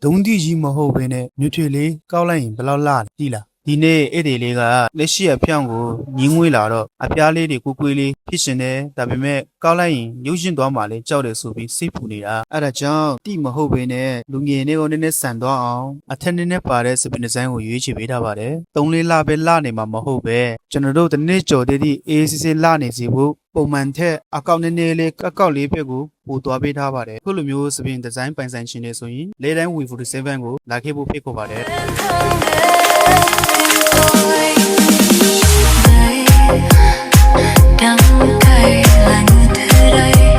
ဒုံးတီကြီးမဟုတ်ဘဲနဲ့မြွထွေလေးကောက်လိုက်ရင်ဘယ်လောက်လာကြည့်လားဒီနေ့ဧည့်သည်လေးကလက်ရှိအဖြောင်းကိုညင်းငွေလာတော့အပြားလေးတွေကိုကွေးလေးဖြစ်ရှင်တယ်ဒါပေမဲ့ကောက်လိုက်ရင်ရုပ်ရှင်သွားမှလည်းကြောက်တယ်ဆိုပြီးစိတ်ပူနေတာအဲ့ဒါကြောင့်တိမဟုတ်ဘဲနဲ့လူငယ်တွေကိုနည်းနည်းဆန်သွားအောင်အထက်နည်းနည်းပါတဲ့စပင်ဒီဇိုင်းကိုရွေးချယ်ပေးထားပါတယ်3-4လပဲလနေမှာမဟုတ်ပဲကျွန်တော်တို့တစ်နေ့ကြော်တည်းသည့်အေးစစ်စစ်လနေစီဖို့ပုံမှန်ထက်အကောက်နည်းနည်းလေးအကောက်လေးဘက်ကိုပို့သွားပေးထားပါတယ်ခုလိုမျိုးစပင်ဒီဇိုင်းပိုင်ဆိုင်ရှင်တွေဆိုရင်လေတိုင်း V47 ကိုလာခဲ့ဖို့ဖိတ်ခေါ်ပါတယ် đắng cay là như thế đây